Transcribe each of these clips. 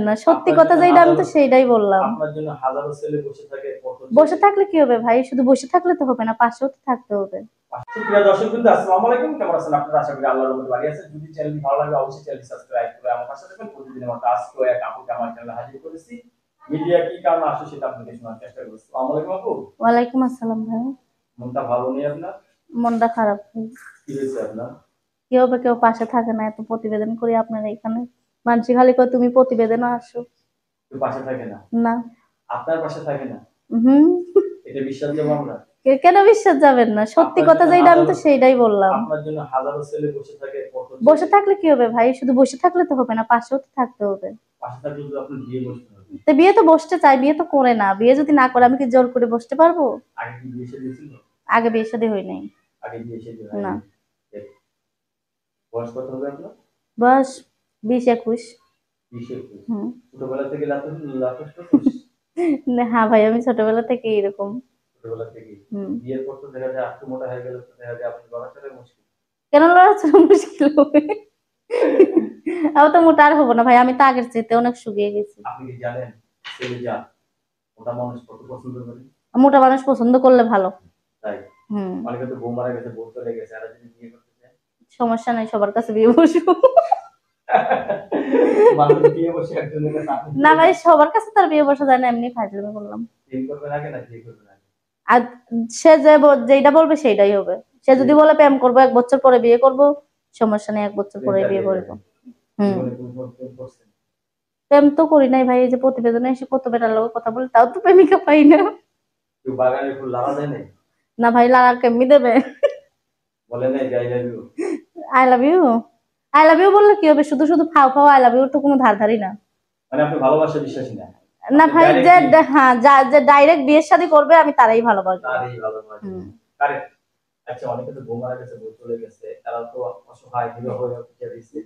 না, সত্যি কথা যেটা আমি তো সেইটাই বললাম। আপনার জন্য হাজারো ছেলে বসে থাকে, বসে থাকলে কি হবে ভাই? শুধু বসে থাকলে তো হবে না, পাশেও তো থাকতে হবে। প্রিয় দর্শকবৃন্দ, আসসালামু আলাইকুম। কেমন আছেন আপনারা? আশা করি আল্লাহর রহমতে ভালো আছেন। যদি চ্যানেলটি ভালো লাগে অবশ্যই চ্যানেলটি সাবস্ক্রাইব করে আমার পাশে থাকবেন। প্রতিদিনের মতো আজকেও এক আপুকে আমার চ্যানেলে হাজির করেছি। মিডিয়া কি কারণে আসে সেটা আপনাদের শোনার চেষ্টা করছি। আসসালামু আলাইকুম আপু। ওয়ালাইকুম আসসালাম ভাই। মনটা ভালো নেই আপনার? মনটা খারাপ ভাই। কি হয়েছে আপনার? কেউ বা কেউ পাশে থাকে না, এত প্রতিবেদন করি আপনার এখানে, মানুষ খালি কয় তুমি প্রতিবেদনে আসো। কেউ পাশে থাকে না? না। আপনার পাশে থাকে না? হুম। এটা বিশ্বাস যাবো আমরা? কেন বিশ্বাস যাবেন না? সত্যি কথা যেটা আমি তো সেইটাই বললাম। আপনার জন্য হাজারো ছেলে বসে থাকে। বসে থাকলে কি হবে ভাই? শুধু বসে থাকলে তো হবে না, পাশেও তো থাকতে হবে। পাশে থাকলে তো আপনার বিয়ে বসতে হবে। তো বিয়ে তো বসতে চাই, বিয়ে তো করে না। বিয়ে যদি না করে আমি কি জোর করে বসতে পারবো? আগে কি বিয়ে শাদী ছিল? আগে বিয়ে শাদী হয় নাই। আগে বিয়ে শাদী হয় না। নাই। বয়স কত হবে আপনার? বয়স 20-21। 20-21। হুম। ছোটবেলা থেকে লাফাস করছিস? হ্যাঁ ভাই, আমি ছোটবেলা থেকে এরকম। ছোটবেলা থেকে? হুম। বিয়ের পর তো দেখা যায় একটু মোটা হয়ে গেলে তো দেখা যায় আপনি লড়াচড়াই মুশকিল। কেন লড়াচড়া মুশকিল হবে? আমি তো মোটা আর হবো না ভাই, আমি তো আগের চাইতে অনেক শুকিয়ে গেছি। আপনি কি জানেন ছেলে যা মোটা মানুষ কত পছন্দ করে? মোটা মানুষ পছন্দ করলে ভালো। তাই? হুম। অনেকে তো বউ মারা গেছে, বউ চলে গেছে, আর যদি বিয়ে করতে চায়? সমস্যা নাই, সবার কাছে বিয়ে বসবো। মানুষ বিয়ে বসে একজনের কাছে আপনি না ভাই, সবার কাছে তার বিয়ে বসা যায় না, এমনি ফাজলামি করলাম। বিয়ে করবেন আগে না বিয়ে করবেন আগে? আর সে যেটা বলবে সেইটাই হবে। সে যদি বলে প্রেম করবো 1 বছর পরে বিয়ে করব, সমস্যা নেই, 1 বছর পরে বিয়ে করবো। হুম। জীবনে কোন প্রেম করছেন? প্রেম তো করি নাই ভাই, এই যে প্রতিবেদনে এসে কত বেটার লোক কথা বলে, তাও তো প্রেমিকা পাই না। কেউ বাগানে ফুল লাগানো দেয় নাই? না ভাই, লাড়া কেমনি দেবে? বলে নাই যাই love you? I love you. I love you বললে কি হবে? শুধু শুধু ফাও ফাও আই লাভ ইউ তো কোনো ধার ধারি না। মানে আপনি ভালোবাসা বিশ্বাসী না? না ভাই, হ্যাঁ, যে ডাইরেক্ট বিয়ের শাদী করবে আমি তারাই ভালোবাসবো। তারই ভালোবাসা। কারেক্ট। আচ্ছা, অনেকে তো বউ মারা গেছে, বউ চলে গেছে, তারা তো অসহায় বিধবা হয়ে পড়ে রয়েছে।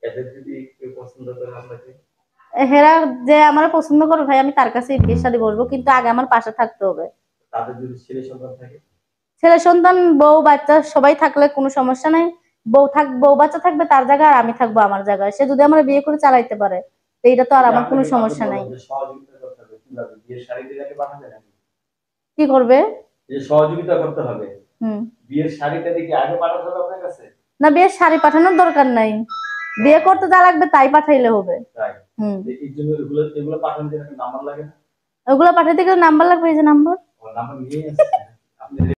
এদের যদি কেউ পছন্দ করে আপনাকে? হেরা যে আমার পছন্দ করে ভাই, আমি তার কাছে বিয়ের শাদী বসবো, কিন্তু আগে আমার পাশে থাকতে হবে। তাদের যদি ছেলে সন্তান থাকে? ছেলে সন্তান বউ বাচ্চা সবাই থাকলে কোনো সমস্যা নাই। বউ বাচ্চা থাকবে তার জায়গায়, আর আমি থাকবো আমার জায়গায়। সে যদি আমার বিয়ে করে চালাইতে পারে, তো এটা তো আর আমার কোনো সমস্যা নাই। সহযোগিতা করতে হবে, কিভাবে? বিয়ের শাড়িতে আগে পাঠাবে নাকি? কি করবে? যে সহযোগিতা করতে হবে। হুম। বিয়ের শাড়িটা কি আগে পাঠাতে হবে আপনার কাছে? না, বিয়ের শাড়ি পাঠানোর দরকার নাই, বিয়ে করতে যা লাগবে তাই পাঠাইলে হবে। তাই? হুম। এই জন্য এগুলো পাঠানোর জন্য নাম্বার লাগে না? ওগুলো পাঠাইতে গেলে নাম্বার লাগবে, এই যে নাম্বার। নাম্বার নিয়ে আসছে আপনি?